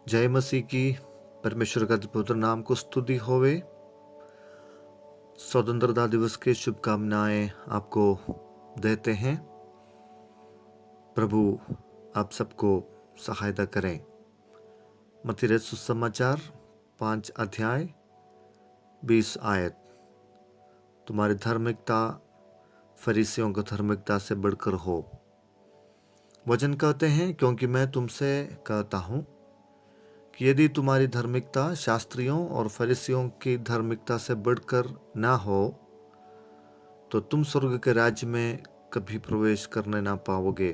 जय मसीह की। परमेश्वर का पवित्र नाम को स्तुति होवे। स्वतंत्रता दिवस की शुभकामनाएं आपको देते हैं। प्रभु आप सबको सहायता करें। मत्ती रचित सुसमाचार 5 अध्याय 20 आयत। तुम्हारी धार्मिकता फरीसियों की धार्मिकता से बढ़कर हो। वचन कहते हैं, क्योंकि मैं तुमसे कहता हूं कि यदि तुम्हारी धार्मिकता शास्त्रियों और फरीसियों की धार्मिकता से बढ़कर ना हो तो तुम स्वर्ग के राज्य में कभी प्रवेश करने ना पाओगे।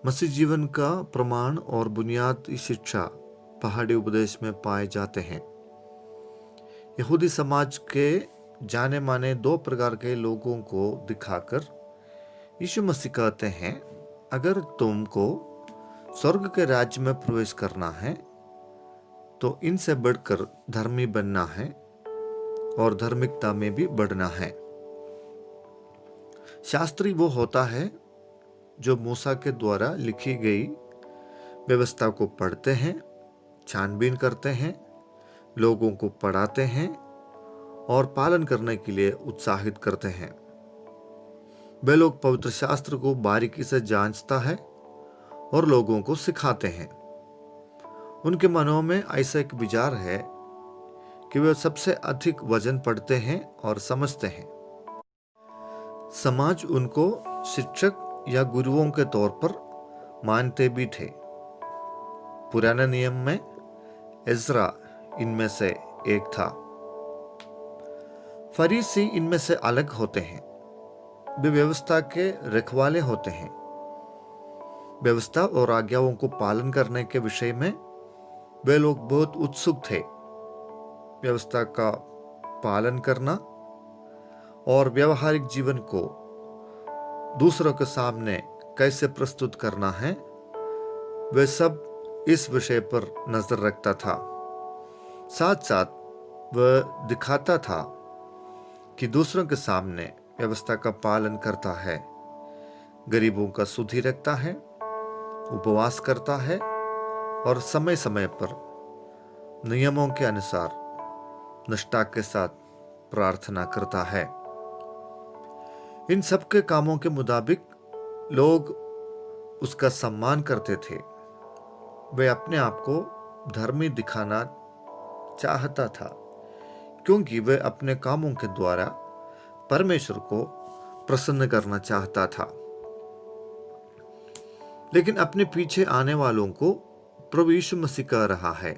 मसीह जीवन का प्रमाण और बुनियादी शिक्षा पहाड़ी उपदेश में पाए जाते हैं। यहूदी समाज के जाने माने 2 प्रकार के लोगों को दिखाकर यीशु मसीह कहते हैं, अगर तुमको स्वर्ग के राज्य में प्रवेश करना है तो इनसे बढ़कर धर्मी बनना है और धार्मिकता में भी बढ़ना है। शास्त्री वो होता है जो मूसा के द्वारा लिखी गई व्यवस्था को पढ़ते हैं, छानबीन करते हैं, लोगों को पढ़ाते हैं और पालन करने के लिए उत्साहित करते हैं। वे लोग पवित्र शास्त्र को बारीकी से जांचता है और लोगों को सिखाते हैं। उनके मनों में ऐसा एक विचार है कि वे सबसे अधिक वचन पढ़ते हैं और समझते हैं। समाज उनको शिक्षक या गुरुओं के तौर पर मानते भी थे। पुराने नियम में इज़रा इनमें से एक था। फरीसी इनमें से अलग होते हैं। वे व्यवस्था के रखवाले होते हैं। व्यवस्था और आज्ञाओं को पालन करने के विषय में वे लोग बहुत उत्सुक थे। व्यवस्था का पालन करना और व्यवहारिक जीवन को दूसरों के सामने कैसे प्रस्तुत करना है, वे सब इस विषय पर नजर रखता था। साथ साथ वह दिखाता था कि दूसरों के सामने व्यवस्था का पालन करता है, गरीबों का सुधि रखता है, उपवास करता है और समय समय पर नियमों के अनुसार निष्ठा के साथ प्रार्थना करता है। इन सब के कामों के मुताबिक लोग उसका सम्मान करते थे। वे अपने आप को धर्मी दिखाना चाहता था, क्योंकि वे अपने कामों के द्वारा परमेश्वर को प्रसन्न करना चाहता था। लेकिन अपने पीछे आने वालों को प्रभु यीशु मसीह कह रहा है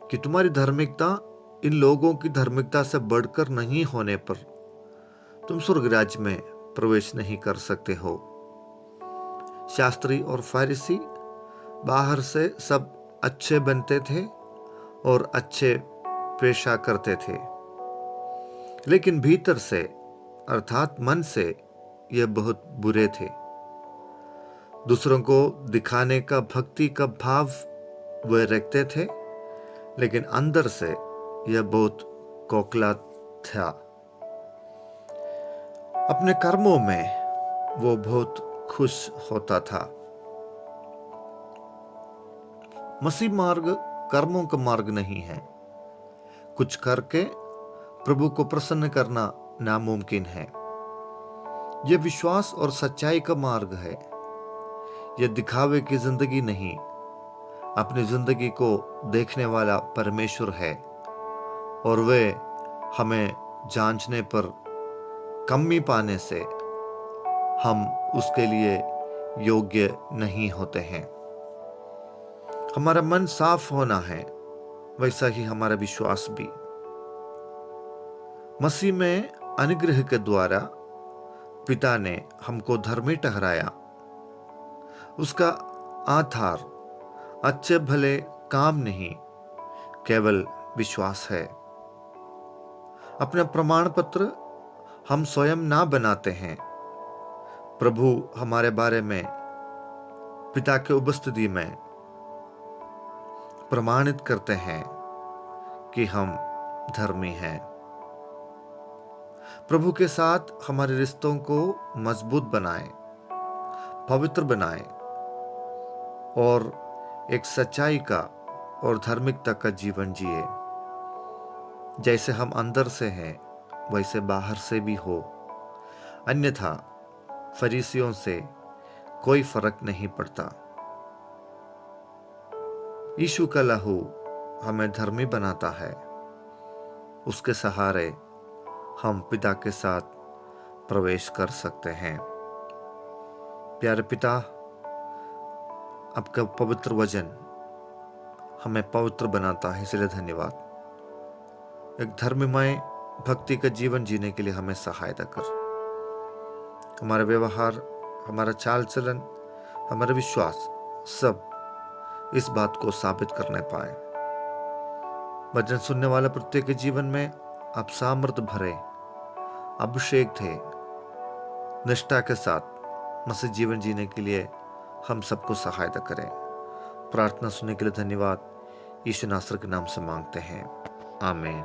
कि तुम्हारी धार्मिकता इन लोगों की धार्मिकता से बढ़कर नहीं होने पर तुम स्वर्ग राज्य में प्रवेश नहीं कर सकते हो। शास्त्री और फारिसी बाहर से सब अच्छे बनते थे और अच्छे पेशा करते थे, लेकिन भीतर से अर्थात मन से ये बहुत बुरे थे। दूसरों को दिखाने का भक्ति का भाव वे रखते थे, लेकिन अंदर से यह बहुत खोखला था। अपने कर्मों में वो बहुत खुश होता था। मसीह मार्ग कर्मों का मार्ग नहीं है। कुछ करके प्रभु को प्रसन्न करना नामुमकिन है। यह विश्वास और सच्चाई का मार्ग है। यह दिखावे की जिंदगी नहीं, अपनी जिंदगी को देखने वाला परमेश्वर है और वे हमें जांचने पर कमी पाने से हम उसके लिए योग्य नहीं होते हैं। हमारा मन साफ होना है, वैसा ही हमारा विश्वास भी। मसीह में अनुग्रह के द्वारा पिता ने हमको धर्मी ठहराया। उसका आधार अच्छे भले काम नहीं, केवल विश्वास है। अपना प्रमाण पत्र हम स्वयं ना बनाते हैं। प्रभु हमारे बारे में पिता के उपस्थिति में प्रमाणित करते हैं कि हम धर्मी हैं। प्रभु के साथ हमारे रिश्तों को मजबूत बनाएं, पवित्र बनाएं और एक सच्चाई का और धार्मिकता का जीवन जिए। जैसे हम अंदर से हैं वैसे बाहर से भी हो, अन्यथा फरीसियों से कोई फर्क नहीं पड़ता। यीशु का लहू हमें धर्मी बनाता है। उसके सहारे हम पिता के साथ प्रवेश कर सकते हैं। प्यारे पिता, आपका पवित्र वचन हमें पवित्र बनाता है, इसलिए धन्यवाद। एक धर्ममय भक्ति का जीवन जीने के लिए हमें सहायता कर। हमारा व्यवहार, हमारा चाल चलन, हमारा विश्वास सब इस बात को साबित करने पाए। वचन सुनने वाला प्रत्येक के जीवन में आप सामर्थ्य भरे, अभिषेक थे, निष्ठा के साथ मसीह जीवन जीने के लिए हम सबको सहायता करें। प्रार्थना सुनने के लिए धन्यवाद। यीशु नासर के नाम से मांगते हैं, आमीन।